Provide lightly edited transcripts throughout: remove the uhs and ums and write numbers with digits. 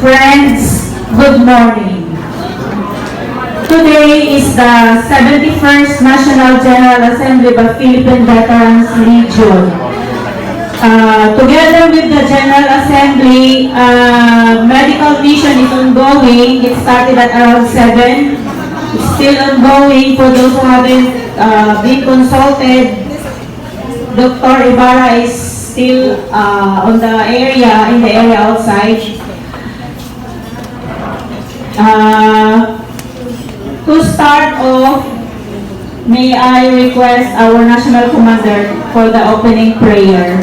Friends, good morning. Today is the 71st National General Assembly of Philippine Veterans Legion. Together with the General Assembly, medical mission is ongoing. It started at around 7. It's still ongoing for those who haven't been consulted. Dr. Ibarra is still in the area outside. To start off, may I request our National Commander for the opening prayer.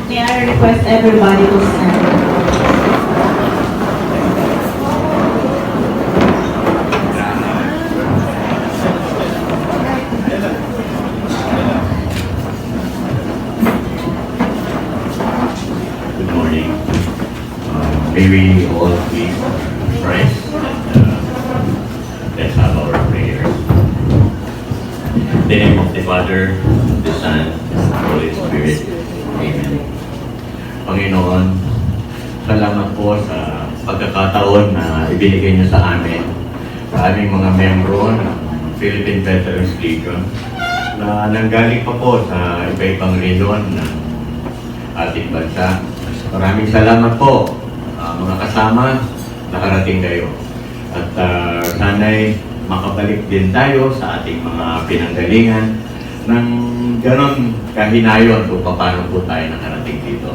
May I request everybody to stand. Good morning. May we all be Christ and let's have our prayers. In the name of the Father, the Son, and the Holy Spirit. Amen. Panginoon, salamat po sa pagkakataon na ibinigay niyo sa amin, sa aming mga membro ng Philippine Veterans Legion na nanggaling pa po sa iba-ibang rehiyon ng ating bansa. Maraming salamat po, mga kasama, nakarating kayo. At sana'y makabalik din tayo sa ating mga pinanggalingan ng ganon kahinayon kung paano po tayo nakarating dito.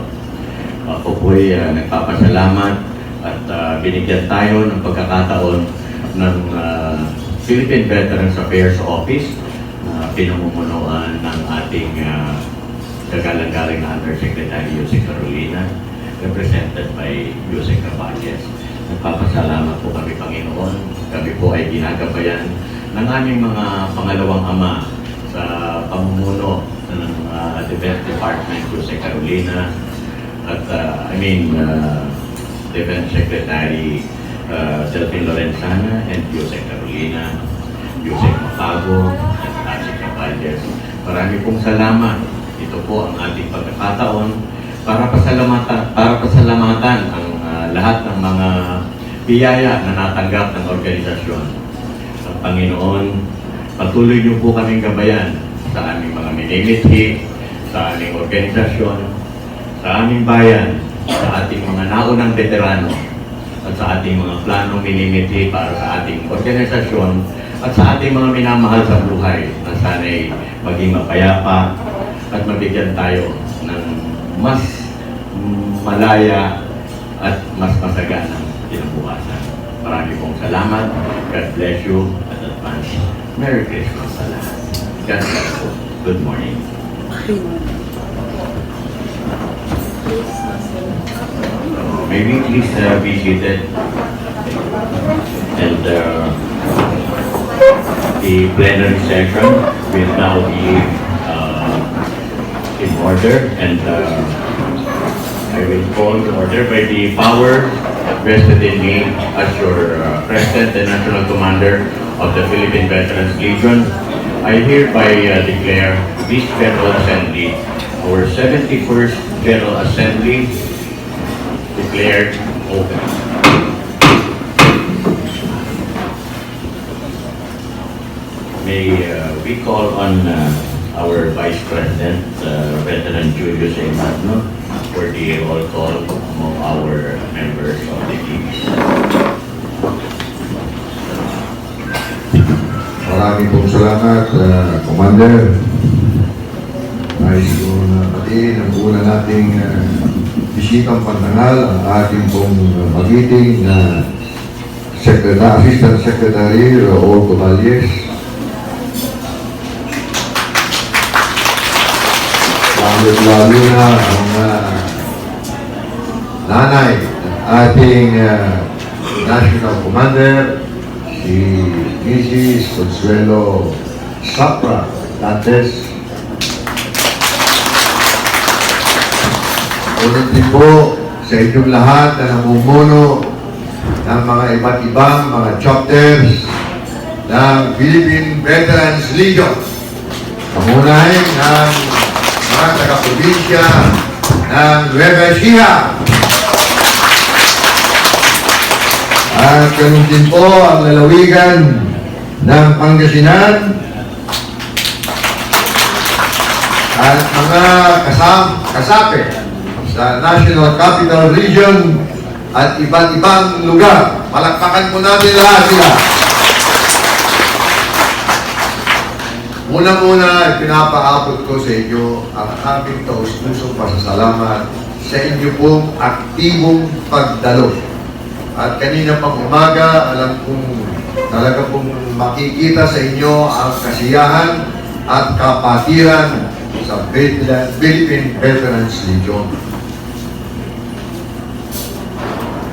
Ako po'y nagpapasalamat at binigyan tayo ng pagkakataon ng Philippine Veterans Affairs Office na pinamumunuan ng ating kagalang-galing na Undersecretary Yusek Carolina, represented by Yusek Caballes. Nagpapasalamat po kami, Panginoon. Kami po ay ginagabayan ng aming mga pangalawang ama sa pamumuno ng Defense Department, Yusek Carolina, at Defense Secretary Delphine Lorenzana and Yusek Carolina, Yusek Mapago, at Yusek Caballes. Marami pong salamat. Ito po ang ating pagkakataon para pasalamatan ang lahat ng mga biyaya na natanggap ng organisasyon. Ang Panginoon, patuloy niyo po kaming gabayan sa aming mga minimithi, sa aming organisasyon, sa aming bayan, sa ating mga naunang veterano, at sa ating mga planong minimithi para sa ating organisasyon, at sa ating mga minamahal sa buhay na sana'y maging mapayapa at mabigyan tayo ng mas malaya at mas masaganang kinabukasan. Marami pong salamat. God bless you at advance. Merry Christmas sa lahat. God bless you. Good morning. May we please be seated, and the plenary session will now be in order, and I will call to order by the power vested in me as your President and National Commander of the Philippine Veterans Legion. I hereby declare this General Assembly, our 71st General Assembly, declared open. May we call on our Vice President, Veteran Julius A. Magno, for the roll call among our members of the team. Maraming pong salamat, Commander. Nais ko na patiin ang una nating bisikang pantangal ang ating pong magiting na Assistant Secretary Raul Caballes. Lalo na ang nanay ng ating National Commander, si Mrs. Consuelo Sapra Dantes. Unang din po sa inyong lahat na namumuno ng mga iba't ibang mga chapters ng Philippine Veterans Legion. Pamunahin ng mga taga-probinsya ng Nueva Ecija. At ganun din po ang lalawigan ng Pangasinan at mga kasapi sa National Capital Region at iba't ibang lugar. Palakpakan po natin lahat sila. Unang-una, pinapaabot ko sa inyo ang aming taus-pusong pasasalamat sa inyo pong aktibong pagdalo. At kanina pang umaga, alam kong talaga pong makikita sa inyo ang kasiyahan at kapatiran sa Philippine Veterans Legion.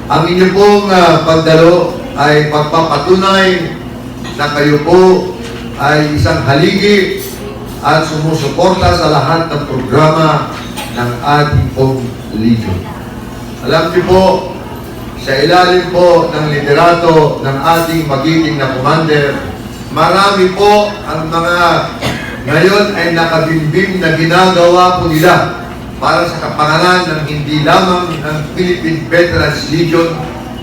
Ang inyo pong pagdalo ay pagpapatunay na kayo po ay isang haligi at sumusuporta sa lahat ng programa ng ating pong Legion. Alam niyo po, sa ilalim po ng liderato ng ating magiting na commander, marami po ang mga ngayon ay nakabimbing na ginagawa po nila para sa kapangalan ng hindi lamang ng Philippine Veterans Legion,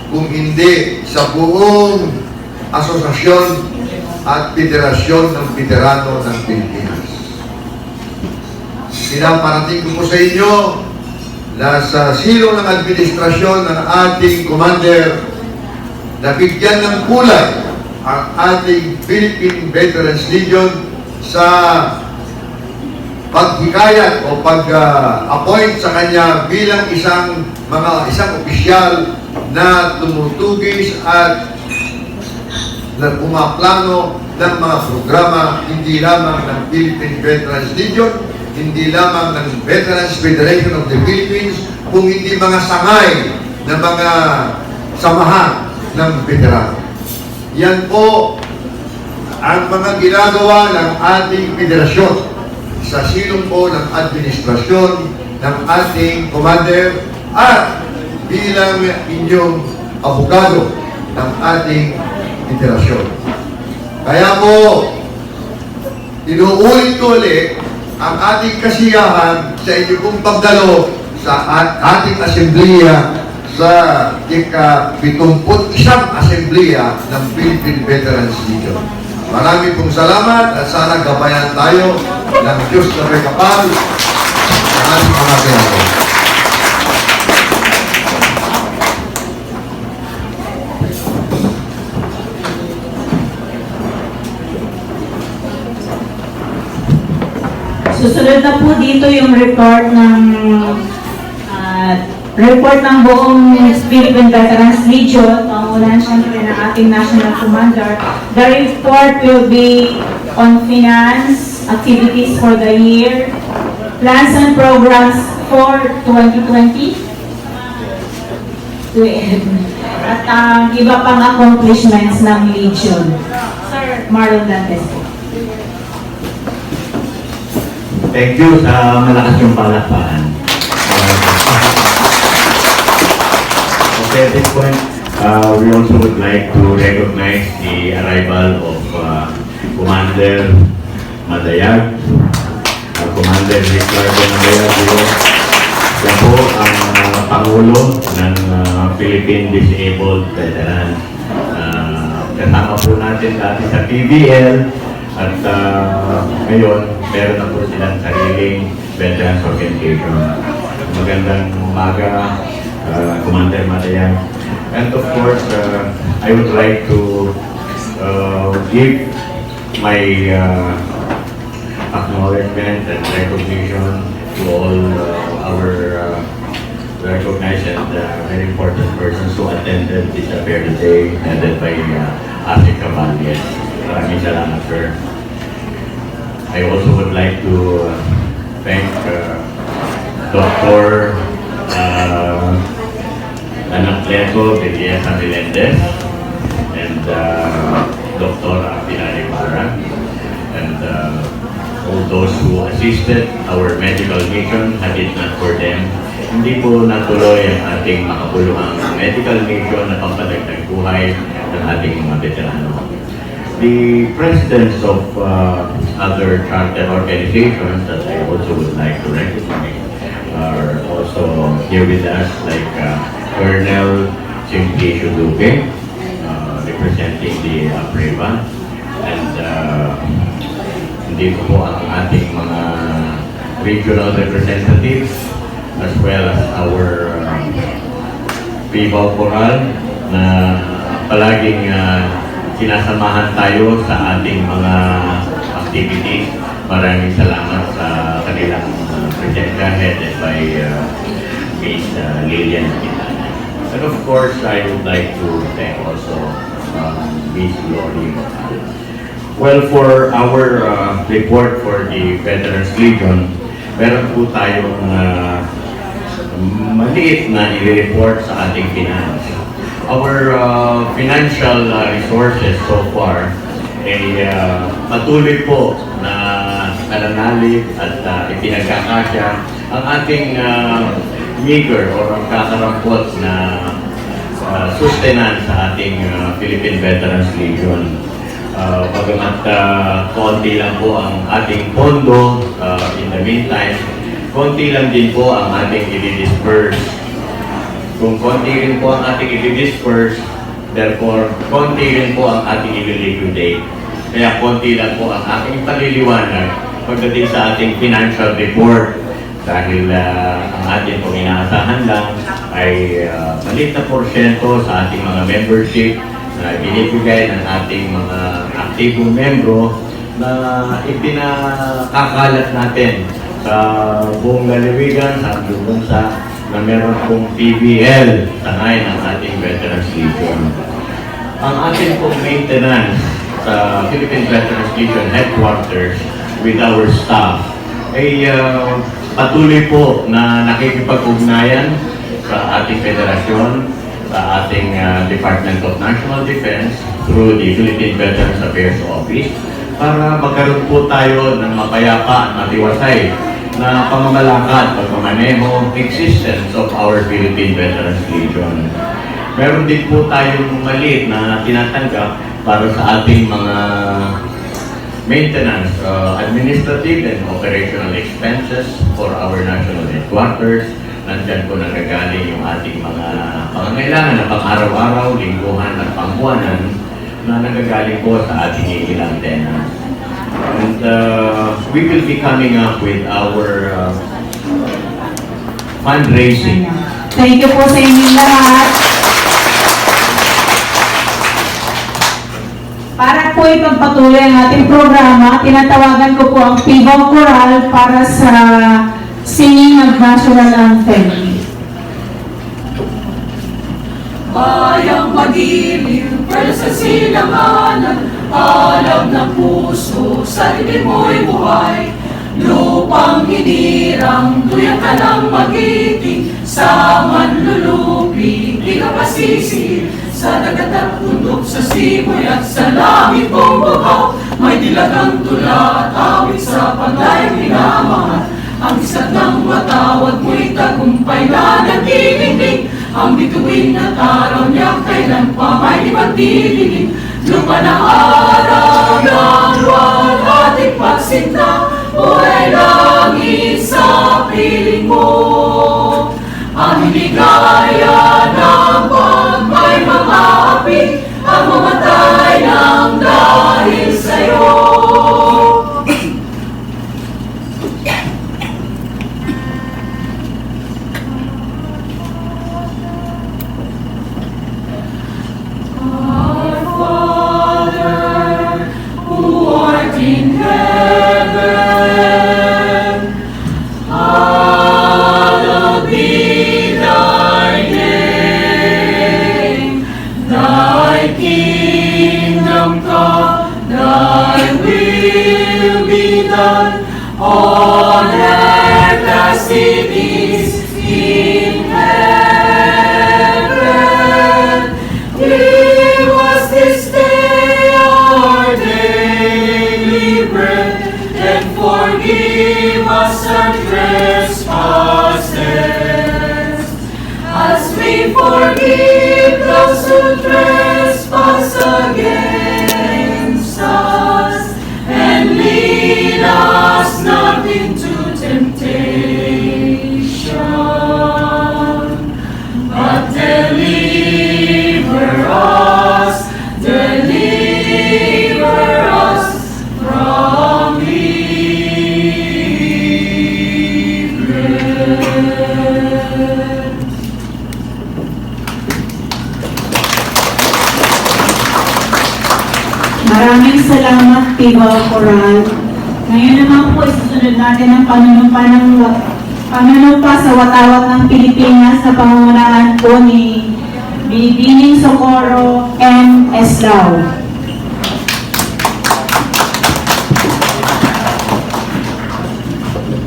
kung hindi sa buong asosasyon at federasyon ng veterano ng Pilipinas. Pinaparating ko po sa inyo na sa silong ng administrasyon ng ating commander, nabigyan ng kulay ang ating Philippine Veterans Legion sa paghikayat o pag-appoint sa kanya bilang isang opisyal na tumutugis at na pumaplano ng mga programa hindi lamang ng Philippine Veterans Legion, hindi lamang ng Veterans Federation of the Philippines, kung hindi mga sangay na mga samahan ng veterano. Yan po ang mga ginagawa ng ating federasyon sa silong po ng administrasyon ng ating commander at bilang inyong abogado ng ating federasyon. Kaya po, inuulit ko ulit ang ating kasiyahan sa inyo pong pagdalo sa ating asembleya sa ika-71 asembleya ng Philippine Veterans Legion. Marami pong salamat at sana gabayan tayo ng Diyos na may kapal sa ating mga ginagawa. Susunod na po dito yung report ng buong Philippine Veterans Legion, pangunahan siyempre ng ating National Commander. The report will be on finance, activities for the year, plans and programs for 2020, at iba pang accomplishments ng Legion. Sir Marlon Dantes. Thank you sa malakas yung palakpakan. Okay, at this point, we also would like to recognize the arrival of Commander Madayag, Commander Ricardo Madayag. Siya po ang Pangulo ng Philippine Disabled Veterans. Kasama po natin dati sa PBL at ngayon meron na po silang sariling veterans organization. Magandang umaga, Commander Madayag. And of course, I would like to give my acknowledgement and recognition to all our recognized and very important persons who attended this affair today, headed by Ate Cavalles. Maraming salamat, sir. I also would like to thank Dr. Anacleto, Belleza, Millendez, and Dr. Aguinaldo, and all those who assisted our medical mission. Had it not for them, hindi po natuloy ang ating makabuluhang medical mission na pampadagdag buhay ng ating mga veterano. The presidents of other charter organizations that I also would like to recognize are also here with us, like Colonel Simplicio Duque, representing the Preva. And hindi po ang ating mga regional representatives as well as our Pibaw Coral na palaging sinasamahan tayo sa ating mga activities. Maraming salamat sa kanilang presensya headed by Ms. Lilian Quintana. And of course, I would like to thank also Ms. Lori. Well, for our report for the Veterans Legion, meron po tayong maliit na i-report sa ating finance. Our financial resources so far ay patuloy po na nananalig at ipinagkakasya ang ating meager or ang kakarampot na sustenance sa ating Philippine Veterans Legion. Bagamat konti lang po ang ating pondo, in the meantime, konti lang din po ang ating i-disperse. Kung konti rin po ang ating i-disperse, therefore, konti rin po ang ating i-liquidate. Kaya konti lang po ang ating paliliwanag pagdating sa ating financial report. Dahil ang ating pong inaasahan lang ay maliit na porsyento sa ating mga membership na binibigay ng ating mga aktibong membro na ipinakakalat natin sa buong lalawigan, sa ating bansa, na meron pong PBL, sangay ng ating Veterans Legion. Ang ating pong maintenance sa Philippine Veterans Legion headquarters with our staff ay patuloy po na nakikipag-ugnayan sa ating federasyon, sa ating Department of National Defense through the Philippine Veterans Affairs Office para magkaroon po tayo ng mapayapa at matiwasay na pamamalakad, pagmamaneho, existence of our Philippine Veterans Legion. Meron din po tayong maliit na tinatanggap para sa ating mga maintenance, administrative and operational expenses for our national headquarters. Nandyan po nagagaling yung ating mga pangangailangan na pang-araw-araw, lingguhan at pangbuwanan na nagagaling po sa ating ilang tenants. And we will be coming up with our fundraising. Thank you po sa inyong lahat. Para po ipagpatuloy ang ating programa, tinatawagan ko po ang Pibaw Coral para sa singing of National Anthem. Bayang mag-ibig, pero sa silanganan, alam ng puso, sa libid mo'y buhay. Lupang hinirang, tuyan ka ng magiting, sa manlulupi, di ka pasisi. Sa dagat at bundok, sa simoy at sa langit mong buhaw, may dilagang tula at awit sa paglayang minamahal. Ang isa't ng matawad mo'y tagumpay na nagtitingting. Ang bituin at araw niya kailan pa may ipagtitingin. Lupa ng araw ng luwal ating pagsinta, buhay langit sa piling mo. Ang hinigaya ng pagmay mga api, ang mamatay ng dahil sa'yo. On earth as it is in heaven. Give us this day our daily bread, and forgive us our trespasses, as we forgive those who trespass against us. And lead us not into temptation, but deliver us, Maraming salamat, Tiba Coral. Ngayon naman po, isusunod natin ang panunumpa sa watawat ng Pilipinas sa pangungunahan po ni Bibining Socorro and Eslao.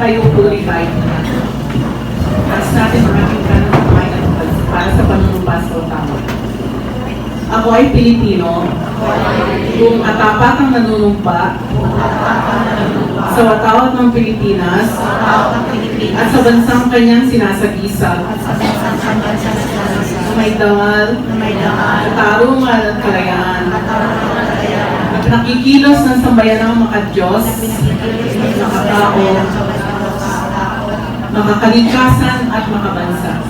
Tayo purified na natin. Taas natin maraming para sa panunumpa sa utama. Ako ay Pilipino, kung atapat ang nanunumpa sa watawat ng Pilipinas at sa bansang kanyang sinasagisag, may dangal, katarungan at kalayaan, at nakikilos ng sambayanang makadiyos, makatao, makakalikasan at makabansa.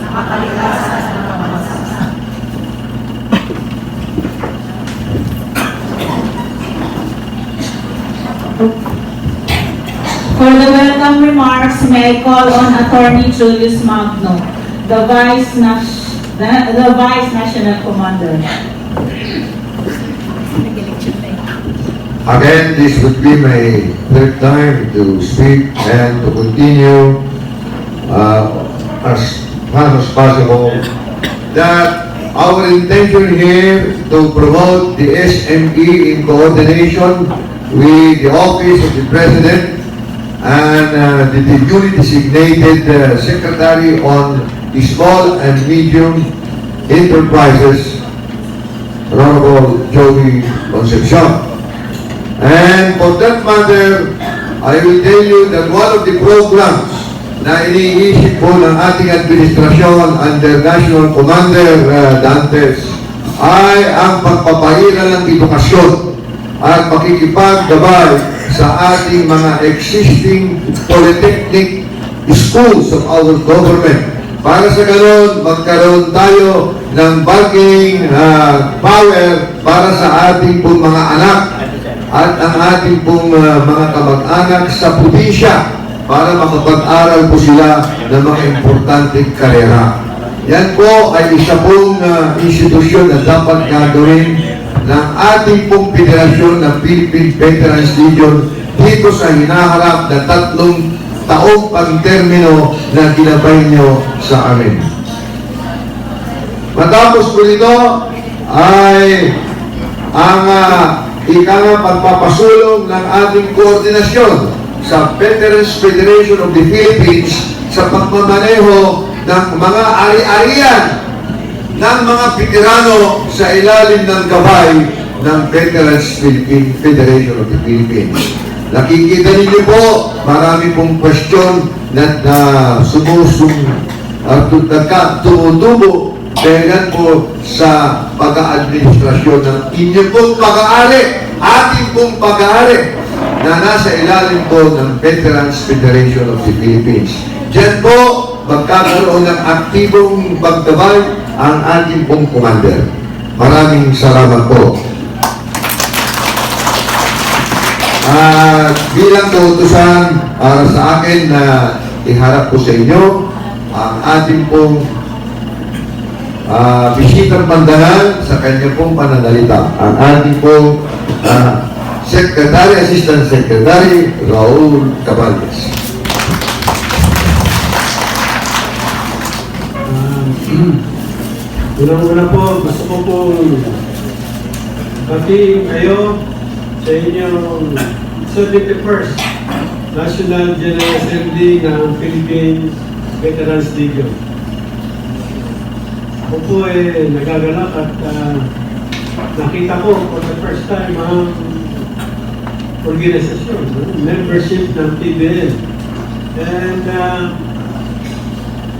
For the welcome remarks, may I call on Attorney Julius Magno, the Vice National Commander. Again, this would be my third time to speak and to continue as fast as possible that our intention here to promote the SME in coordination with the Office of the President and the newly designated Secretary on Small and Medium Enterprises, Honorable Joey Concepcion. And for that matter, I will tell you that one of the programs na iniisip po ng ating administrasyon under National Commander Dantes ay ang pagpapahira ng edukasyon at makikipagdabay sa ating mga existing polytechnic schools of our government. Para sa ganon, magkaroon tayo ng bargaining power para sa ating pong mga anak at ang ating pong mga kamag-anak sa probinsya para makapag-aral po sila ng mga importanteng karera. Yan po ay isa pong institusyon na dapat gagawin ng ating pong federasyon ng Philippine Veterans Legion dito sa hinaharap na 3 taong pang-termino na ginabay nyo sa amin. Matapos po nito ay ang ikang pagpapasulong ng ating koordinasyon sa Veterans Federation of the Philippines sa pagmamaneho ng mga ari-arian ng mga veterano sa ilalim ng gabay ng Veterans Federation of the Philippines. Nakikita ninyo po, marami pong question na tumutubo dahil po sa pag-administrasyon ng inyong pong pag-aari, ating pong pag-aari na nasa ilalim po ng Veterans Federation of the Philippines. Diyan po, magkakaroon ng aktibong pagdabay ang ating pong commander. Maraming salamat po. Bilang kautusan para sa akin na iharap ko sa inyo ang ating pong bisitang pandangal sa kanya pong pananalita. Ang ating pong Assistant Secretary Raul Caballes. Unang-una po, gusto ko pong batiin kayo sa inyong 71st National General Assembly ng Philippine Veterans Legion. Ako po ay nagagalak at nakita ko for the first time ang organisasyon, membership ng PBL. And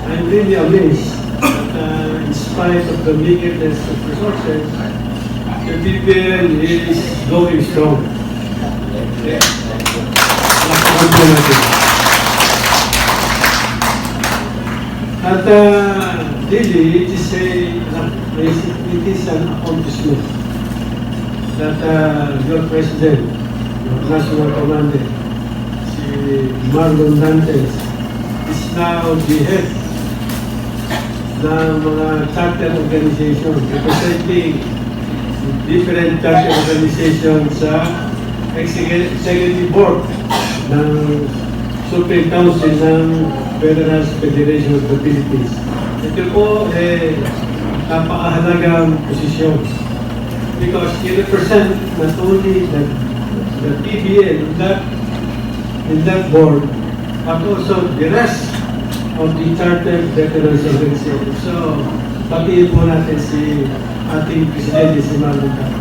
I'm really amazed that in spite of the meagerness of resources, the PBL is going strong. At really, it is an accomplishment that your president, your national commander, si Marlon Dantes, is now the head ng mga charter organization representing different charter organizations sa Executive Board ng Supreme Council ng Veterans Federation of the Philippines. Ito po napakahalagang posisyon because you represent not only the PBL in that board, but also the rest of the chartered veterans organization. So, batiin po natin si ating Presidente, si Millendez.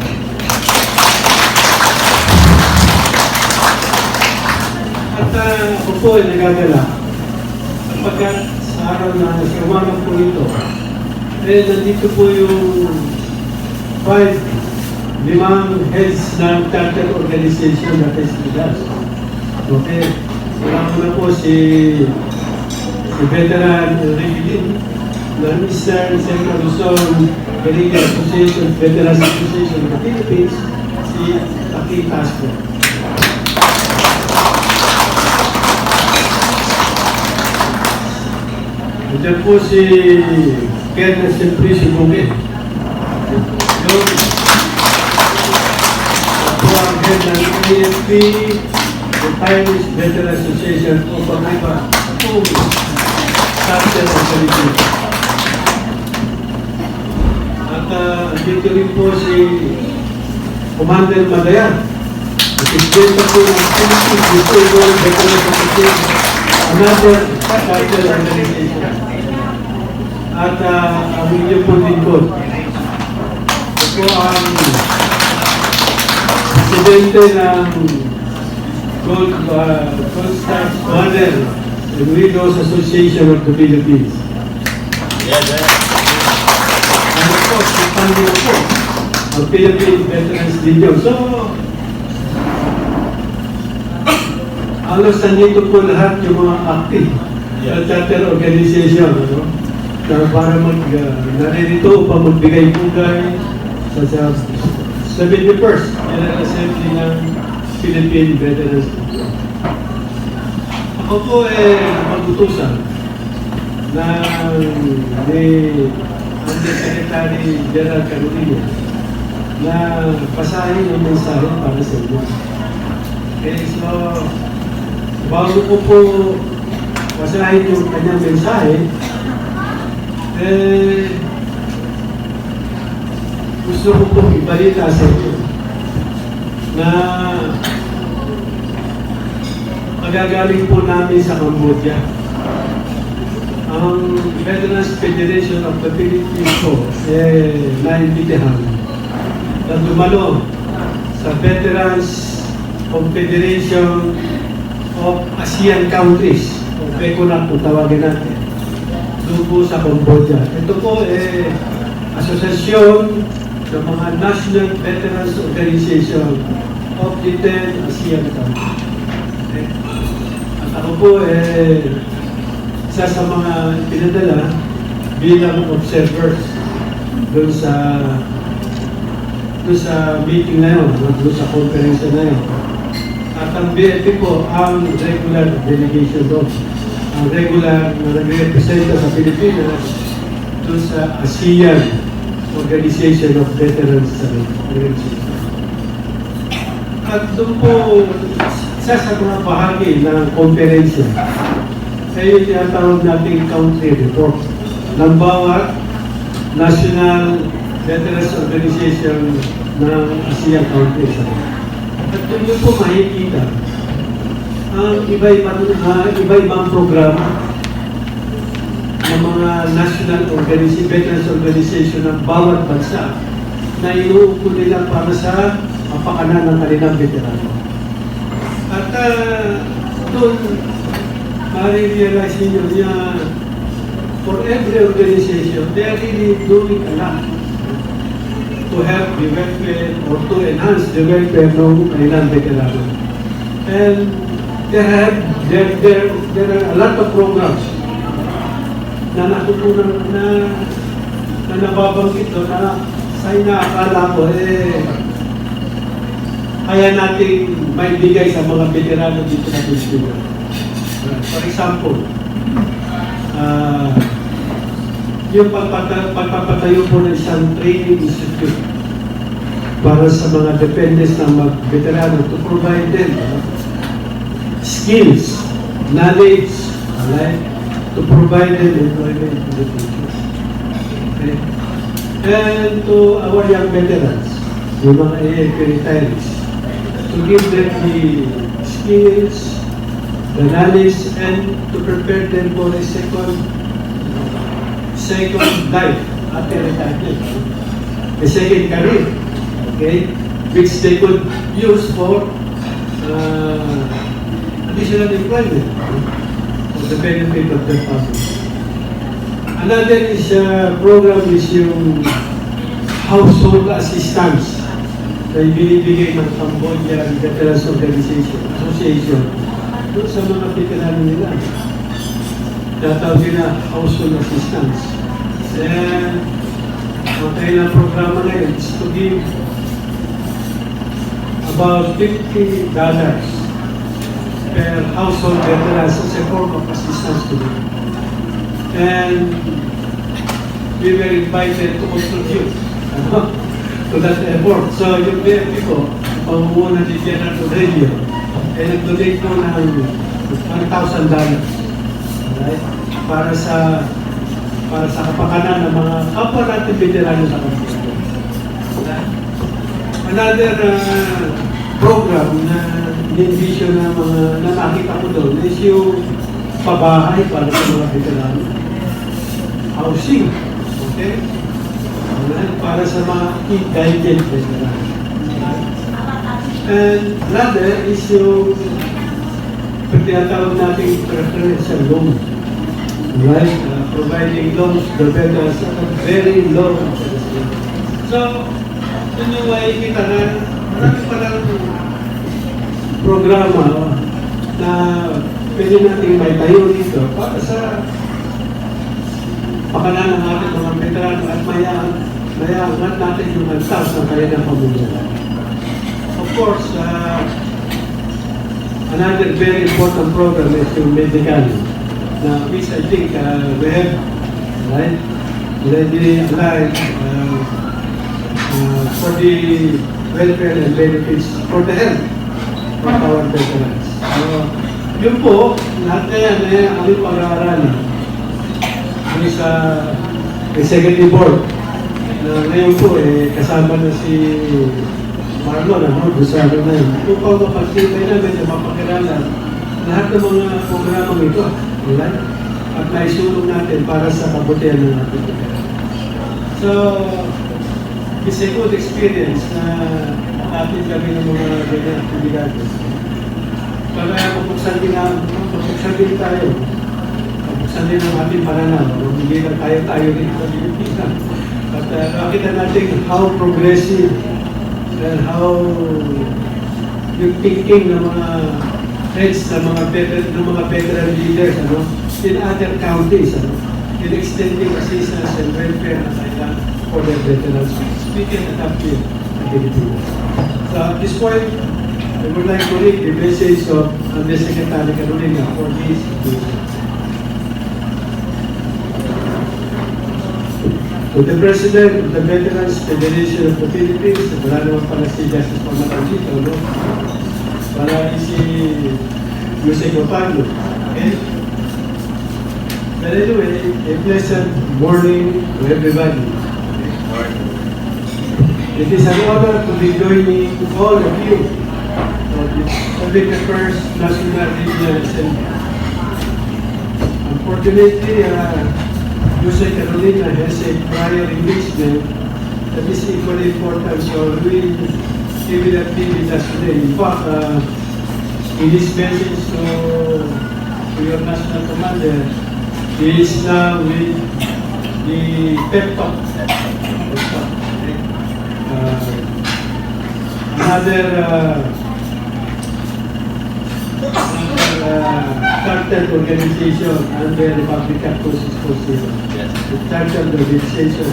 At ako po ay nagagala kapag sa araw na sa umagang po ito, nandito po yung 5 heads ng charter organization na Testigas. Okay, wala ko na po si Veteran Philippine, ng Eastern Central Luzon Guerrilla Association, Veterans Association of the Philippines, si Taki Tasco. Ito po si Kenneth Simplicio Bume. Yung po ang head ng AFP, the Irish Veteran Association of America, Chapter of Philippines. At dito rin po si Commander Madayan, Presidente po ng Philippines Disabled Veterans Association, another chapter organization. At ang inyong po lingkod. Ito ang Presidente ng Gold Stars Honor and Widows Association of the Philippines. And of course, ipandi na po ang Philippine Veterans Legion. So, halos nandito po lahat yung mga active na charter organization, ano? Para naririto upang magbigay-bugay sa 71st General Assembly ng Philippine Veterans Legion. Ako po napagutusan ni Undersecretary General Carolina na basahin ang mensahe para sa inyo. Okay, so bago ko po basahin yung kanyang mensahe, gusto ko pong ibalita sa inyo na magagaling po namin sa Cambodia. Ang Veterans Federation of the Philippines po naimbitahan na dumalo sa Veterans Confederation of ASEAN Countries o PECONAC kung tawagin natin doon po sa Cambodia. Ito po asosasyon ng mga National Veterans Organization of the 10 ASEAN countries. At ako po isa sa mga pinadala bilang observers doon sa meeting na yun, doon sa conference na yun. At ang BFP po ang regular delegation doon. Ang regular na nag-representa sa Pilipinas doon sa ASEAN Organization of Veterans Organization. At doon po, isa sa mga bahagi ng konferensya ay yung tinatawag nating country report ng bawat National Veterans Organization ng ASEAN countries. At doon po makikita ang iba-ibang programa ng mga National Veterans Organization ng bawat bansa na inuupo nila para sa mapakanan ng kanilang veterano. At doon, ma-realize ninyo niya, for every organization, they are really doing a lot to help the welfare or to enhance the welfare ng kanilang veterano. And there are a lot of programs na natutunan na nababanggit doon na sa inaakala ko kaya natin maibigay sa mga veterano dito sa Pilipinas. For example, yung pagpapatayo po ng isang training institute para sa mga dependents ng mga veterano to provide them skills, knowledge, right, to provide them employment in the future. Okay? And to our young veterans, yung mga AFP retirees, to give them the skills, the knowledge, and to prepare them for a second life after retirement, a second career, okay, which they could use for additional employment for the benefit of their family. Another program is yung household assistance na ibinibigay ng Cambodia Veterans Association doon sa mga veterano nila. Tatawag nila household assistance. And ang kailang programa na yun is to give about $50 per household veterans as a form of assistance to them. And we were invited to contribute to that effort. So yung BFP ko, pamumunan ni General Aurelio, ay nag-donate po ng $1,000, right? Para sa kapakanan ng mga kapwa natin veterano sa Cambodia. Another program na in-envision na nakakita ko doon is yung pabahay para sa mga veterano. Housing, okay? Para sa mga indigent veterano. And another is yung tinatawag natin preferential loan. Right? Providing loans to the veterans at a very low interest rate. So, yun yung makikita na marami palang programa na pwede natin may tayo dito para sa pakanan ng ating mga veterano at mayaangat natin yung antas ng kanilang pamilya. Of course, another very important program is yung medical, which I think we have, right, already aligned for the welfare and benefits for the health of our veterans. So, yun po, lahat na yan ay aming pag-aaralan sa executive board. Ngayon po, kasama na si Marlon, Busado na yun. Upang mapagtibay namin na mapakilala lahat ng mga programang ito. Right? At naisulong natin para sa kabutihan ng ating veterans. So, it's a good experience na atin kami ng mga ganyan aktividades. Para mapuksan din tayo. Mapuksan din ang ating pananaw. Hindi lang tayo rin sa Pilipinas. At nakita natin how progressive and how yung thinking ng mga heads ng mga veteran leaders in other counties in extending assistance and welfare na kailan for their veterans. We can adapt it to Pilipinas. So at this point, I would like to read the message of Undersecretary Carolina for this occasion. To the President of the Veterans Federation of the Philippines, wala naman pala si Justice Pamatancito, no? Wala si Jose Copano. Okay? But anyway, a pleasant morning to everybody. Okay? It is an honor to be joining all of you for the 71st National Regional Assembly. Unfortunately, Jose Carolina has a prior engagement that is equally important, so we will not be with us today. In fact, in his message to your National Commander, he is now with the pep talk. Another chartered organization under the Public Act 2640. The chartered organization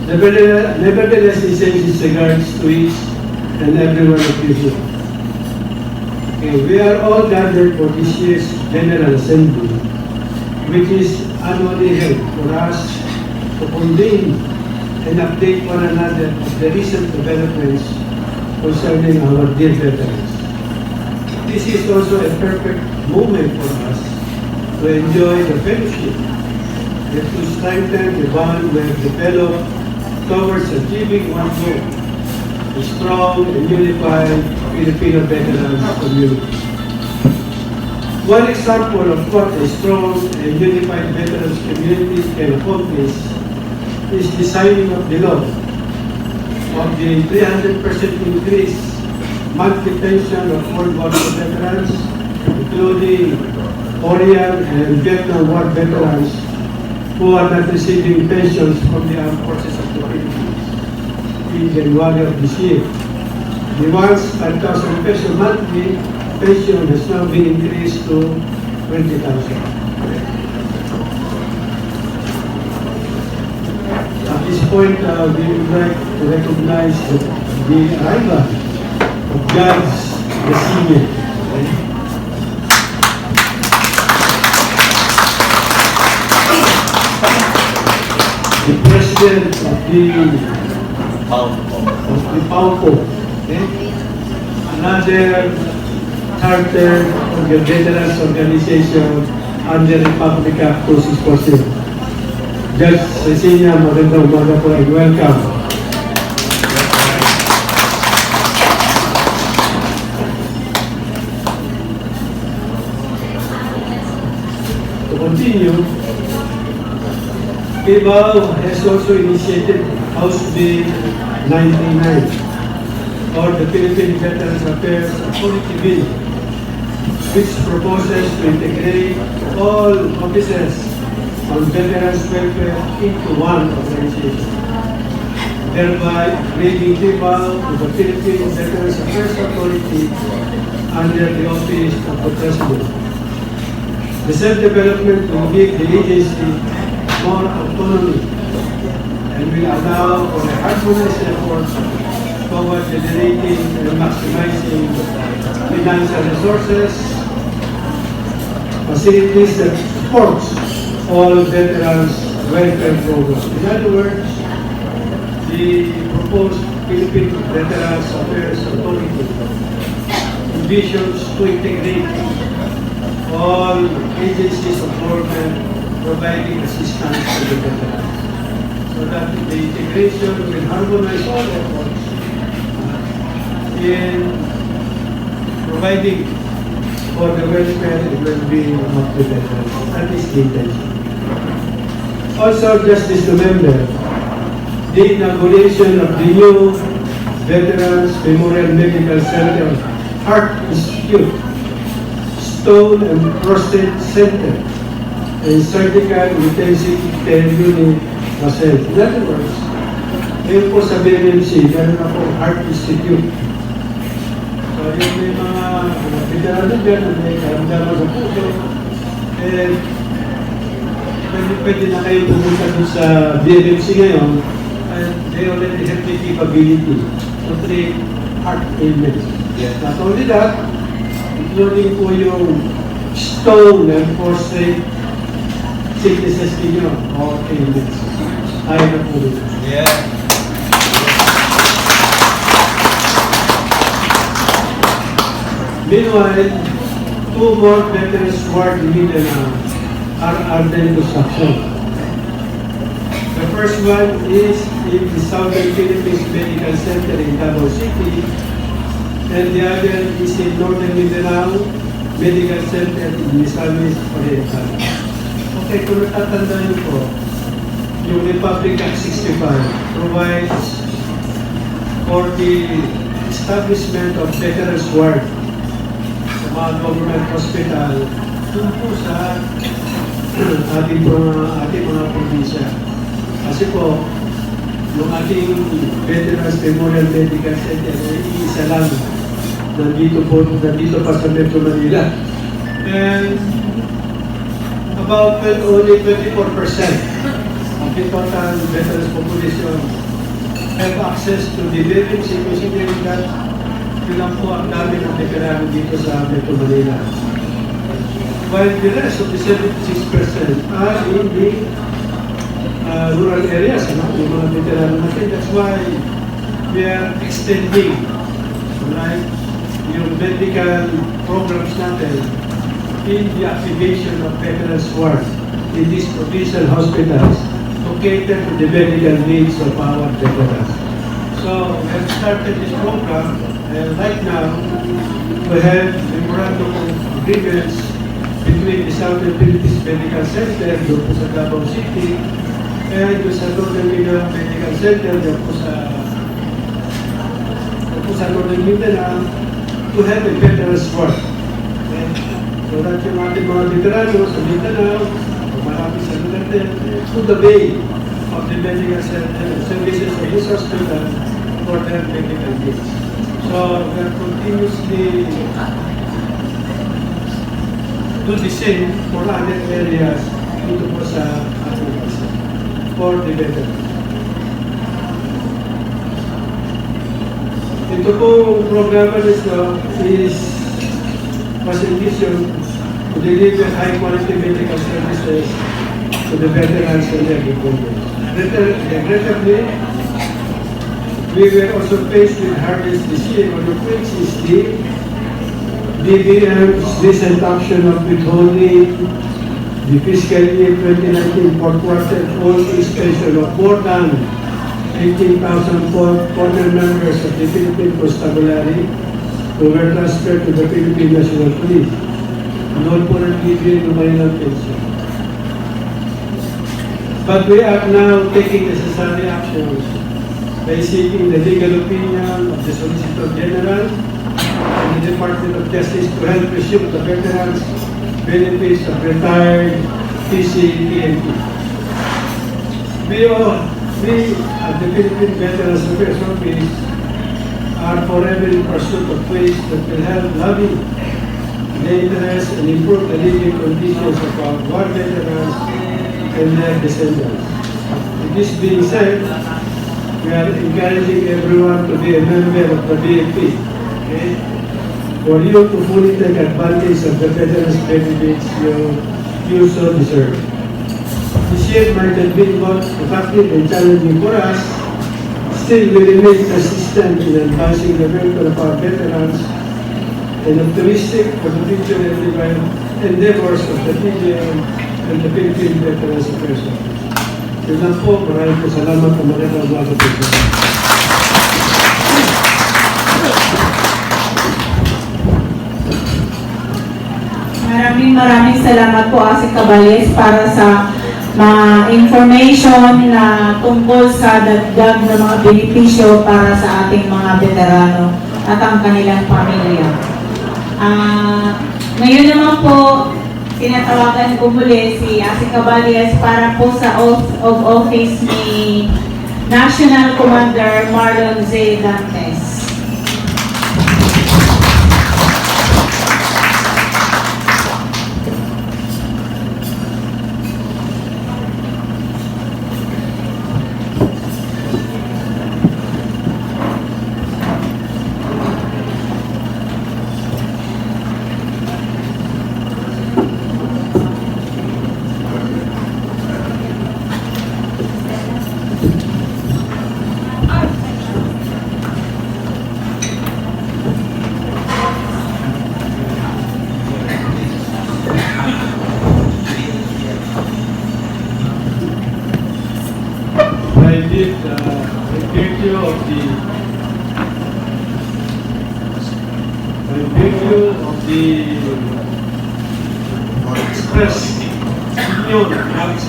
nevertheless, he sends his regards to each and every one of you here. Okay, we are all gathered for this year's General Assembly, which is annually held for us to convene and update one another of the recent developments concerning our dear veterans. This is also a perfect moment for us to enjoy the fellowship and to strengthen the bond we have developed towards achieving one goal, a strong and unified Filipino veterans community. One example of what a strong and unified veterans community can accomplish is the signing of the law of the 300% increase monthly pension of World War II veterans, including Korean and Vietnam War veterans who are not receiving pensions from the Armed Forces of the Philippines in January of this year. The once 5,000 peso monthly pension has now been increased to 20,000. At this point, we would like to recognize the arrival of Judge Gasime. The president of the PAUCO, another charter of the veterans organization under Republic Act 2647. Judge Cecilia, magandang umaga po and welcome. To continue, PIBAO has also initiated House Bill 99, or the Philippine Veterans Affairs Authority Bill, which proposes to integrate all offices on veterans welfare into one organization, thereby bringing PIBAO to the Philippine Veterans Affairs Authority under the office of the President. The self-development will give the agency more autonomy and will allow for a harmonized effort toward generating and maximizing financial resources, facilities that supports all veterans welfare programs. In other words, the proposed Philippine Veterans Affairs Authority envisions to integrate all agencies of government providing assistance to the veterans, so that the integration will harmonize all efforts in providing for the welfare and well-being of the veterans. That is the intention. Also, Justice remember the inauguration of the new Veterans Memorial Medical Center Heart Institute, Stone and Prostate Center, and Surgical Intensive Care Unit was held. In other words, ngayon po sa BMMC, meron ako Heart Institute. So, yung may mga veterano dyan, may karamdaman sa puso, and pwede na kayo pumunta dun sa BMMC ngayon, and they already have the capability to treat heart ailments. Not only that, including po yung stone and prostate sicknesses ninyo or ailments. Ayaw na po rin. Meanwhile, 2 more veterans ward in Mindanao are under construction. The first one is in the Southern Philippines Medical Center in Davao City, and the other is in Northern Mindanao Medical Center in Misamis Oriental. Okay, kung natatandaan niyo po, yung Republic Act 65 provides for the establishment of veterans ward sa mga government hospital dun po sa ating mga probinsya. Kasi po, yung ating Veterans Memorial Medical Center ay isa lang nandito pa sa Metro Manila. And about only 24% of the total veterans population have access to the VMC, considering that yun po ang dami ng veterano dito sa Metro Manila. While the rest of the 76% are in the rural areas, yung mga veterano natin. That's why we are extending, right, yung medical programs natin in the activation of veterans ward in these provincial hospitals to cater to the medical needs of our veterans. So we have started this program, and right now we have memorandum of agreements between the Southern Philippines Medical Center doon po sa Davao City and doon sa Northern Mindanao Medical Center doon po sa Northern Mindanao to have a veterans ward. Okay? So that yung ating mga veterano sa Mindanao, malapit sa Millendez, to the bay of the medical services of this hospital for their medical needs. So we are continuously do the same for other areas dito po sa ating bansa for the veterans. Ito pong programa nito is facilitation to deliver high-quality medical services to the veterans and their dependents. Regrettably, we were also faced with hurdles this year, one of which is the DBM's recent action of withholding the fiscal year 2019 fourth quarter all-age pension of more than 18,000 former members of the Philippine Constabulary who were transferred to the Philippine National Police. Noon po nagbibigay ng kanilang pension. But we are now taking necessary actions by seeking the legal opinion of the Solicitor General and the Department of Justice to help resume the veterans' benefits of retired PCTNT. We at the Philippine Veterans Affairs Office are forever in pursuit of ways that will help lobby the interest and improve the living conditions of our war veterans and their descendants. With this being said, we are encouraging everyone to be a member of the BFP, okay? For you to fully take advantage of the veterans' benefits you so deserve. This year might have been both effective and challenging for us. Still, we remain consistent in advancing the welfare of our veterans and optimistic for the future endeavors of the PGM and the Philippine Veterans Affairs Office. Yun lang po, maraming po salamat po magandang umaga po. Maraming salamat po Asik Cabales para sa mga information na tungkol sa dagdag na mga benepisyo para sa ating mga veterano at ang kanilang pamilya. Ngayon naman po, tinatawagan ko muli si Asik Cabales para po sa oath of office ni National Commander Marlon Z. Dantes.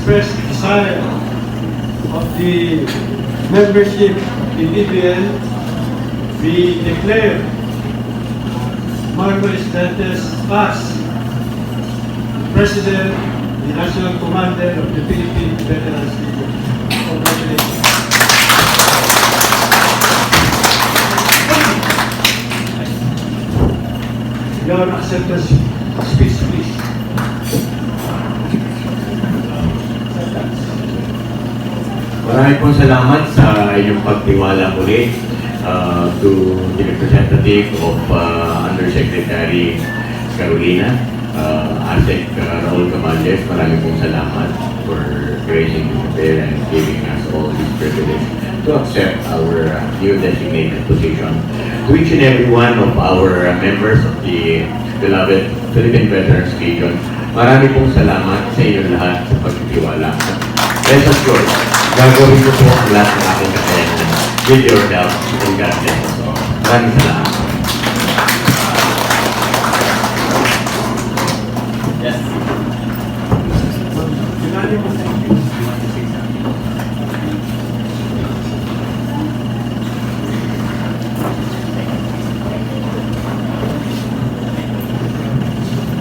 Express desire of the membership in DBL, we declare Marcos Dantes as President, the National Commander of the Philippine Veterans Legion. Congratulations. Your acceptance speech, please. Maraming pong salamat sa inyong pagtiwala muli to the representative of Undersecretary Carolina, ASEC Raul Camal Millendez, marami pong salamat for gracing this affair and giving us all this privilege to accept our new designated position. To each and every one of our members of the beloved Philippine Veterans Legion, marami pong salamat sa inyo lahat sa pagtitiwala. Rest assured, gagawin ko po ang lahat ng aking kakayanan with your help and God bless us all. Maraming salamat. Yes.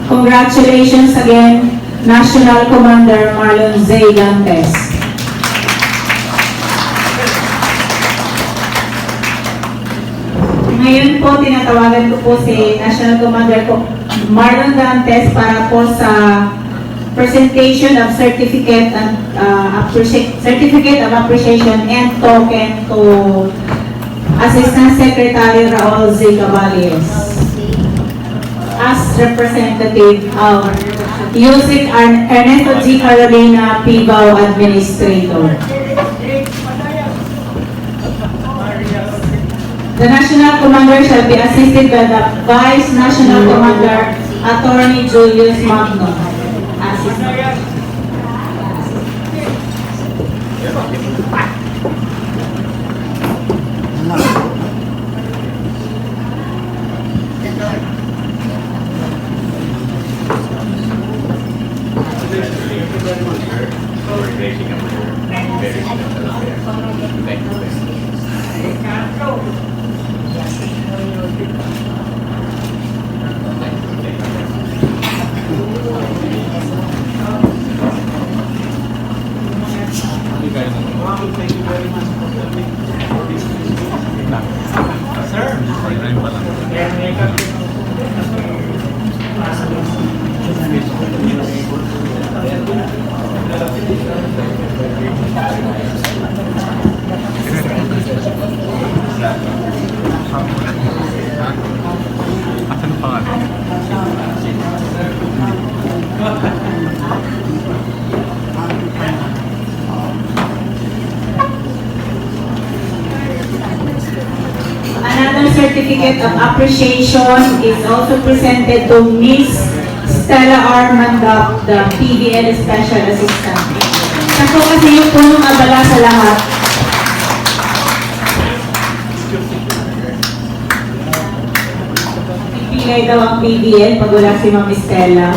Congratulations again, National Commander Marlon Z. Dantes. Ngayon po, tinatawagan ko po si National Commander Marlon Dantes para po sa presentation of certificate of appreciation and token to Assistant Secretary Raul Z. Caballes as representative of Yusik Ernesto G. Carolina Pibao Administrator. The National Commander shall be assisted by the Vice National Commander, Attorney Julius Magno. Assistant. Another certificate of appreciation is also presented to Miss Stella R. Mandap, the PBL Special Assistant. Ako kasi yung punong abala sa lahat. Ibigay daw ang PBL pag wala si Ma'am Stella.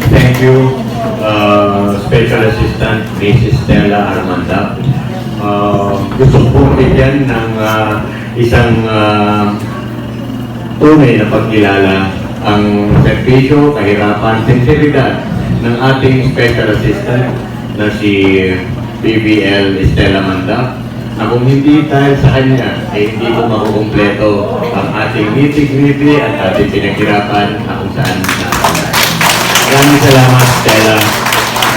Thank you, Special Assistant Mrs. Stella Armanda. Gusto ko bigyan ng isang tunay na pagkilala ang servisyo, kahirapan, sensibilidad ng ating Special Assistant na si BBL Stella Manda, na kung hindi dahil sa kanya ay hindi ko makukumpleto ang ating nitty-gritty at ating pinaghirapan na kung saan nakakala. Maraming salamat, Stella.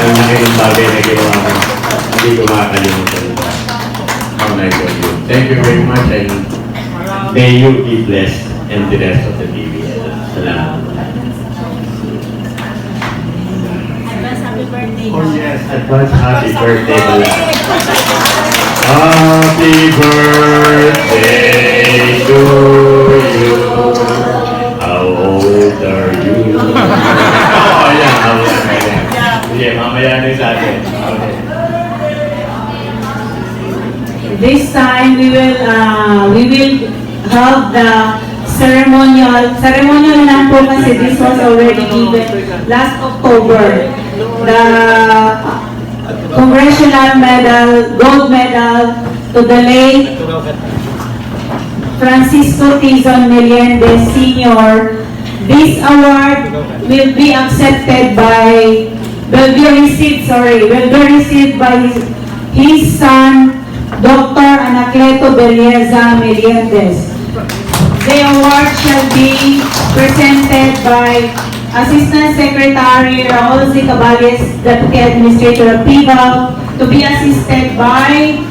Ang laki ng bagay na ginawa mo. Hindi ko makakalimutan ito. How nice of you. Thank you very much and may you be blessed and the rest of the BBL. Salamat. Advance happy birthday. Oh yes, advance happy birthday pala. Happy birthday to you. How old are you? Oh, yeah. Sige, mamaya na sa atin. Okay. This time we will have the ceremonial na lang po kasi this was already given last October. The Congressional medal, gold medal to the late Francisco Tizon Millendez Sr. This award will be received by his son, Dr. Anacleto Belleza Millendez. The award shall be presented by Assistant Secretary Raul Z. Caballes, Deputy Administrator of PIVAL, to be assisted by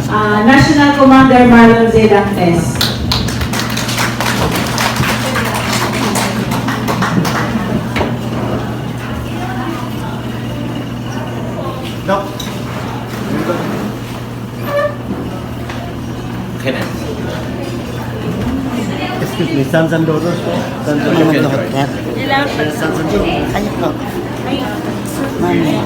National Commander Marlon Z. Dantes. Excuse me, sons and daughters po? Sons and daughters. Kailangan pa sa kanya po. Mami.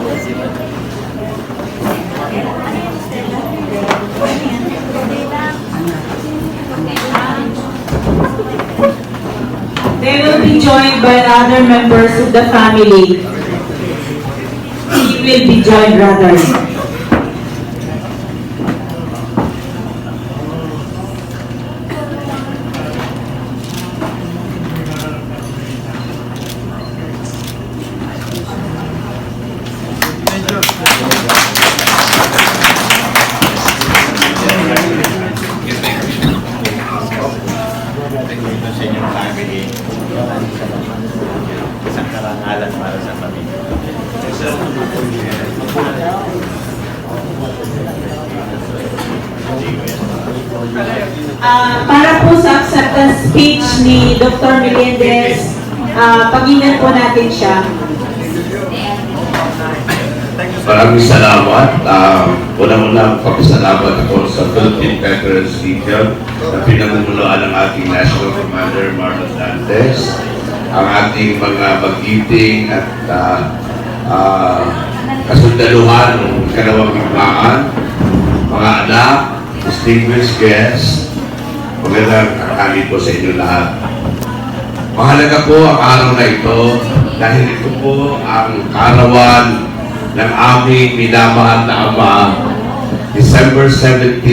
They will be joined by other members of the family. He will be joined rather. Sa inyong family, isang karangalan para sa pamilya. Para po sa acceptance speech ni Dr. Millendez, paginggan po natin siya. Maraming salamat. Unang-unang papasalamat ako sa Philippine Veterans Legion na pinamumunuan ng ating National Commander Marlon Dantes, ang ating mga magiting at kasundaluhan ng ikalawang higmaan, mga anak, distinguished guests, magandang kakali po sa inyo lahat. Mahalaga po ang araw na ito dahil ito po ang kaarawan ng aming minamahal na ama. December 17,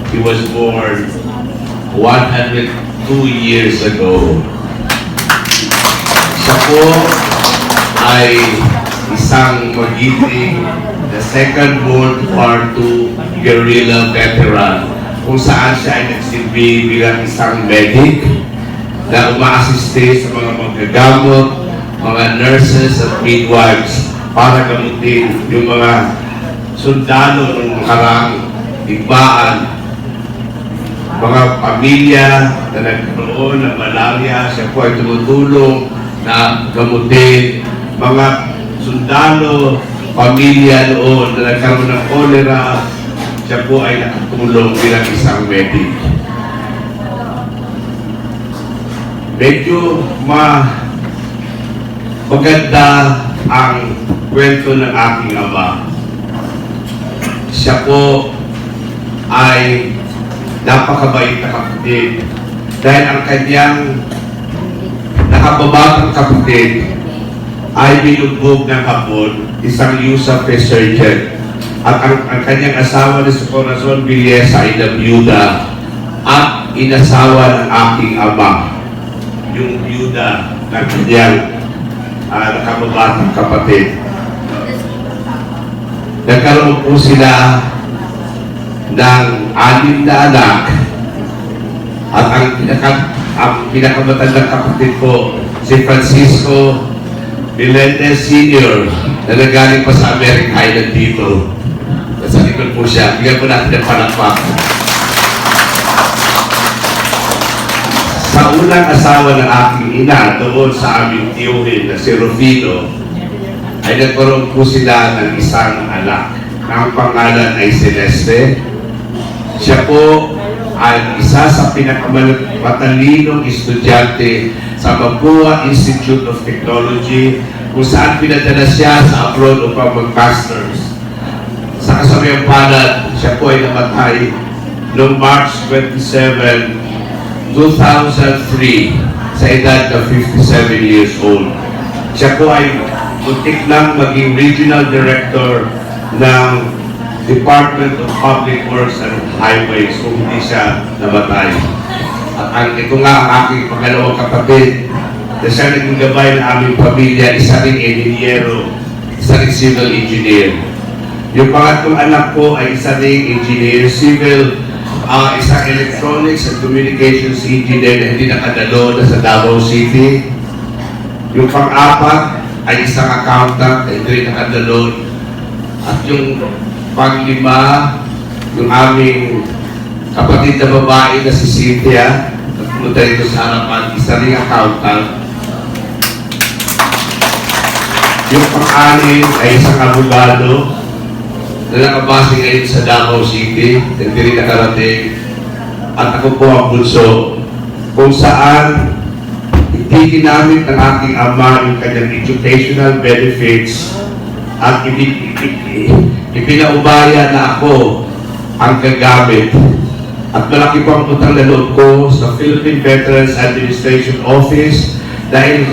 he was born 102 years ago. Siya po ay isang magiting na Second World War II guerrilla veteran kung saan siya ay nagsilbi bilang isang medic na umaasiste sa mga magagamot, mga nurses at midwives para gamutin yung mga sundalo ng nakarang digmaan, mga pamilya na nagkaroon ng malaria. Siya po ay tumutulong na gamutin mga sundalo, pamilya noon na nagkaroon ng cholera. Siya po ay nakatulong bilang isang medic. Medyo maganda ang kwento ng aking ama. Siya po ay napakabait na kapatid dahil ang kanyang nakababatang kapatid ay binugbog ng hapon, isang USAP surgeon. At ang kanyang asawa na si Corazon Belleza ay nabiyuda at inasawa ng aking ama, yung biyuda ng kanyang nakababatang kapatid. Nagkaroon po sila ng 6 na anak at ang pinakamatandang kapatid po si Francisco Millendez Sr. na nagaling pa sa American Island dito. Nasa likod po siya. Bigyan po natin ng palakpak. Sa unang asawa ng aking ina doon sa aming tiyuhin na si Rufino ay nagkaroon po sila ng isang anak. Ang pangalan ay Celeste. Siya po ay isa sa pinakamatalinong estudyante sa Mapua Institute of Technology kung saan pinadala siya sa abroad upang mag-masters. Sa kasabiang palad, siya po ay namatay noong March 27, 2003 sa edad na 57 years old. Siya po ay muntik lang maging Regional Director ng Department of Public Works and Highways kung hindi siya namatay. At ito nga ang aking pangalawang kapatid na siya naging gabay ng aming pamilya, isa ring engineero, isa ring civil engineer. Yung pangatlong anak ko ay isa ring engineer, civil, isang electronics and communications engineer na hindi nakadalo na sa Davao City. Yung pang-apat ay isang accountant na hindi nakadalo. At yung pang-5 yung aming kapatid na babae na si Cynthia, at pumunta rito sa harapan, isa ring accountant. Yung pang-anim ay isang abogado na nakabase ngayon sa Davao City, hindi rin nakarating. At ako po ang bunso, kung saan hindi ginamit ng aking ama yung kanyang educational benefits at ipinaubaya na ako ang gagamit. At malaki po ang utang na loob ko sa Philippine Veterans Administration Office dahil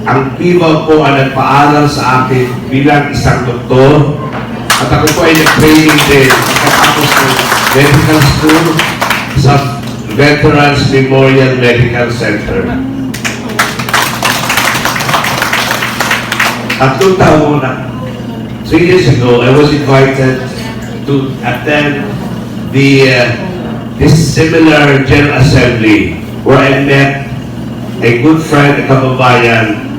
ang pibaw po ang nagpaaral sa akin bilang isang doktor. At ako po ay nag-training din pagkatapos ng medical school sa Veterans Memorial Medical Center. At 3 years ago, I was invited to attend this similar General Assembly where I met a good friend, a kababayan,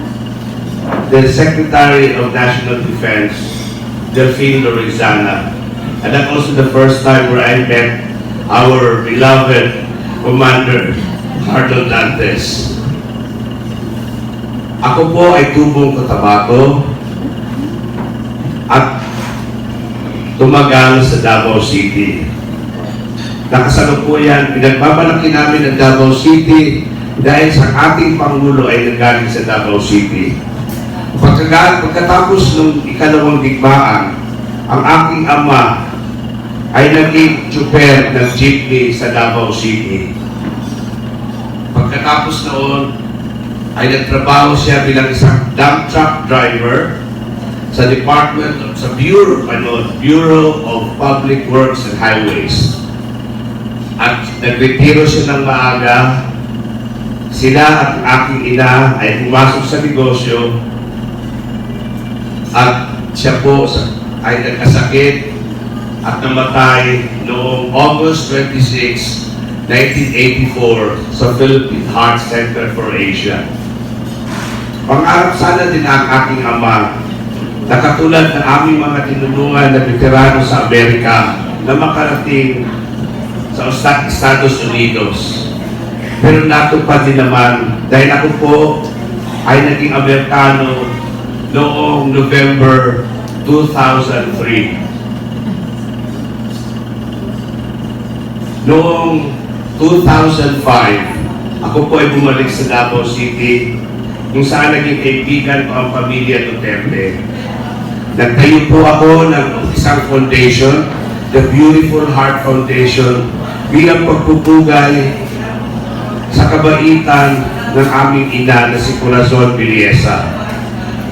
the Secretary of National Defense, Delphine Lorenzana. And that's also the first time where I met our beloved Commander, Carlo Dantes. Ako po ay tubong Cotabato at tumagal sa Davao City. Nakasalukuyan, pinagmamalaki namin ang Davao City dahil sa ating Pangulo ay nanggaling sa Davao City. Pagkatapos ng ikalawang digmaan, ang aking ama ay naging tsuper ng jeepney sa Davao City. Pagkatapos noon, ay nagtrabaho siya bilang isang dump truck driver sa Bureau of Public Works and Highways. At nagretiro siya ng maaga. Sila at aking ina ay pumasok sa negosyo at siya po ay nagkasakit at namatay noong August 26, 1984 sa Philippine Heart Center for Asia. Pangarap sana din ang aking ama na katulad ng aming mga tinulungan na veterano sa Amerika na makarating sa Estados Unidos. Pero natupad din naman dahil ako po ay naging Amerikano noong November 2003. Noong 2005, ako po ay bumalik sa Davao City kung saan naging kaibigan ko ang pamilya Duterte. Nagtayo po ako ng isang foundation, the Beautiful Heart Foundation, bilang pagpupugay sa kabaitan ng aming ina na si Corazon Belleza.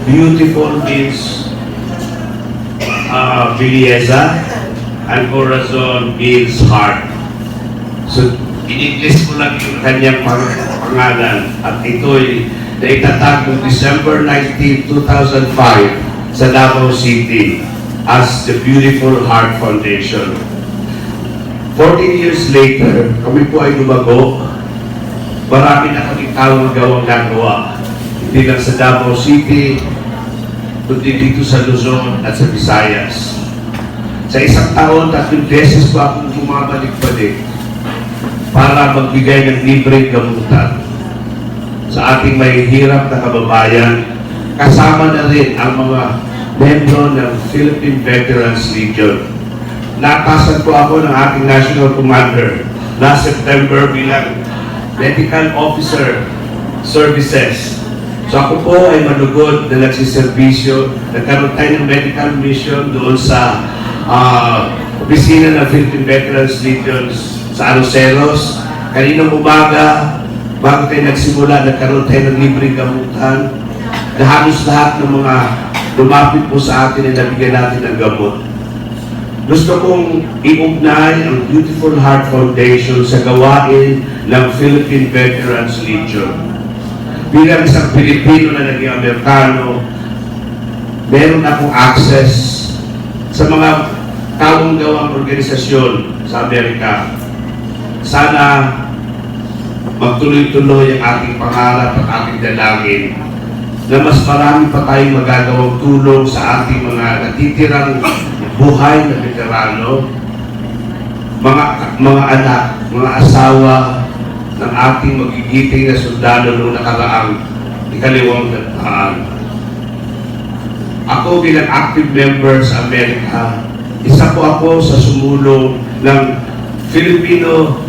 Beautiful means Belleza, and Corazon means heart. So, in-English ko lang yung kanyang pangalan at ito'y naitatag noong December 19, 2005 sa Davao City as the Beautiful Heart Foundation. 14 years later, kami po ay lumago. Marami na kaming tawang gawang nagawa. Hindi lang sa Davao City, kundi dito sa Luzon at sa Visayas. Sa isang taon, 3 beses pa akong bumabalik-balik para magbigay ng libreng gamutan sa ating mahihirap na kababayan, kasama na rin ang mga membro ng Philippine Veterans Legion. Natasan po ako ng ating National Commander last September bilang Medical Officer Services. So ako po ay malugod na nagsiservisyo. Nagkaroon tayo ng medical mission doon sa opisina ng Philippine Veterans Legion sa Aroceros. Kaninang umaga, bago tayo nagsimula, nagkaroon tayo ng libreng gamutan na halos lahat ng mga lumapit po sa atin ay nabigyan natin ng gamot. Gusto kong iugnay ang Beautiful Heart Foundation sa gawain ng Philippine Veterans Legion. Bilang isang Pilipino na naging Amerikano, meron akong access sa mga tawang-gawang organisasyon sa Amerika. Sana magtuloy-tuloy ang ating pangarap at ating dalangin na mas marami pa tayong magagawang tulong sa ating mga natitirang buhay na veterano mga anak, mga asawa ng ating magigiting na sundalo noong nakaraang ikalawang taon. Ako bilang active member sa Amerika, isa po ako sa sumulong ng Filipino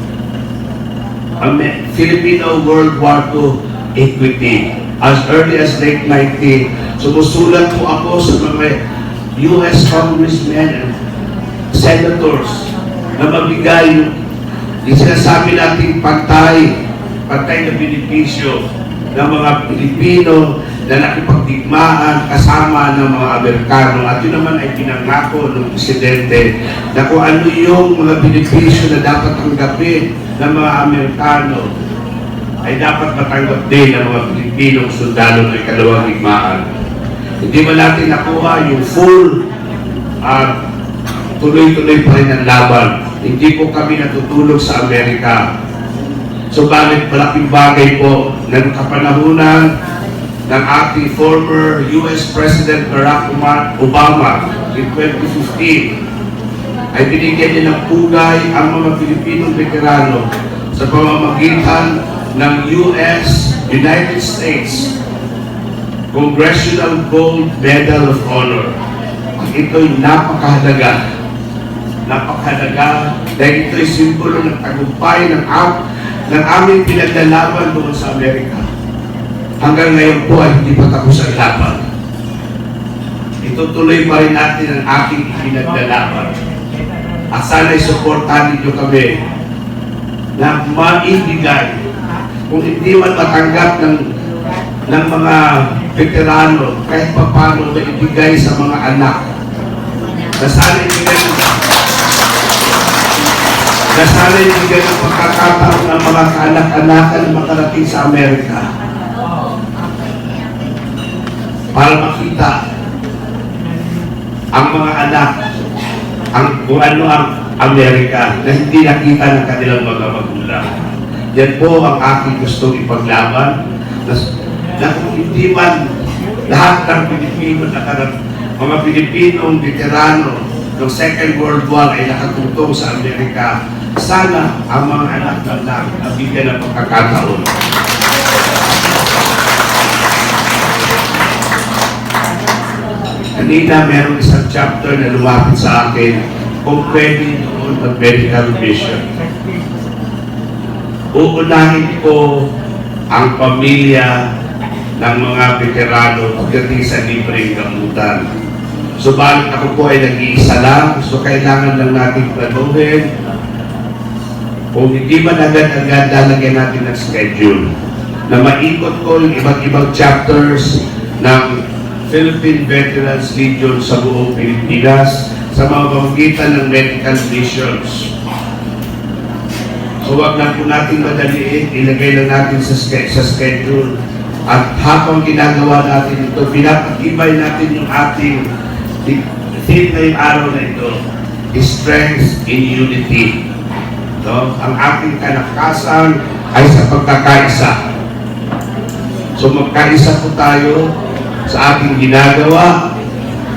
World War II Equity. As early as late 90, sumusulat po ako sa mga U.S. congressmen and senators na mabigay yung sinasabi nating pantay na benepisyo ng mga Pilipino na nakipagdigmaan kasama ng mga Amerikano. At yun naman ay pinangako ng Presidente na kung ano yung mga benepisyo na dapat tanggapin ng mga Amerikano ay dapat matanggap din ng mga Pilipinong sundalo ng ikalawang digmaan. Hindi ba natin nakuha yung full tuloy-tuloy pa rin ang laban. Hindi po kami natutulog sa Amerika. Subalit malaking bagay po ng kapanahunan ng ating former U.S. President Barack Obama in 2015 ay binigyan niya ng pugay ang mga Pilipinong veterano sa pamamagitan ng U.S. United States Congressional Gold Medal of Honor. Ito'y napakahalaga dahil ito'y simbolo ng tagumpay ng aming pinaglalaban doon sa Amerika. Hanggang ngayon po ay hindi pa tapos ang laban. Itutuloy pa rin natin ang aking pinaglalaban. At sana'y supportahan ninyo kami na maibigay, kung hindi man matanggap ng mga veterano, kahit pa paano na ibigay sa mga anak. Na sana'y ibigay ng pagkakataon ng mga kaanak-anakan na makarating sa Amerika para makita ang mga anak kung ano ang Amerika na hindi nakita ng kanilang mga magulang. Yan po ang aking gustong ipaglaban na kung hindi man lahat ng Pilipino mga Pilipinong veterano ng Second World War ay nakatutong sa Amerika, sana ang mga anak ng nabigyan ng pagkakataon. Kanina merong isang chapter na lumapit sa akin kung pwede doon mag-medical mission. Uunahin ko ang pamilya ng mga veterano pagdating sa libreng gamutan. Subalit ako po ay nag-iisa lang, so kailangan lang natin planuhin. Kung hindi man agad-agad, lalagyan natin ng schedule na maikot ko yung iba't ibang chapters ng Philippine Veterans Legion sa buong Pilipinas sa mga pamagitan ng medical missions. So wag lang po natin madaliin, ilagay lang natin sa schedule. At habang ginagawa natin ito, pinapatibay natin yung ating theme na yung araw na ito, strength in unity. So, ang ating kalakasan ay sa pagkakaisa. So magkaisa po tayo sa ating ginagawa,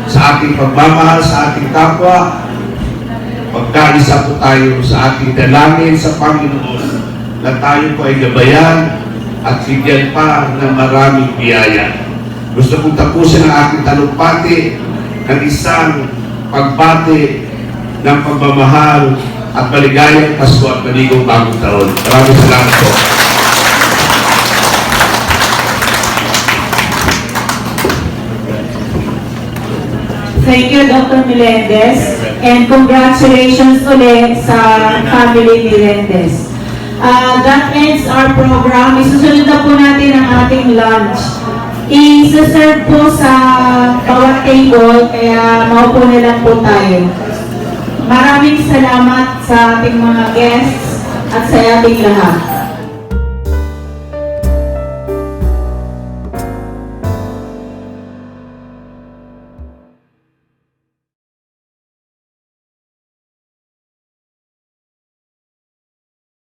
sa ating pagmamahal sa ating kapwa. Magkaisa po tayo sa ating dalangin sa Panginoon na tayo po ay gabayan at bigyan pa ng maraming biyaya. Gusto kong tapusin ang aking talumpati ng isang pagbati ng pagmamahal at maligayang Pasko at maligong bagong taon. Maraming salamat po. Thank you, Dr. Millendez, and congratulations ulit sa family Millendez. That ends our program. Isusunod na po natin ang ating lunch. I-serve po sa bawat table, kaya maupo na lang po tayo. Maraming salamat sa ating mga guests at sa ating lahat.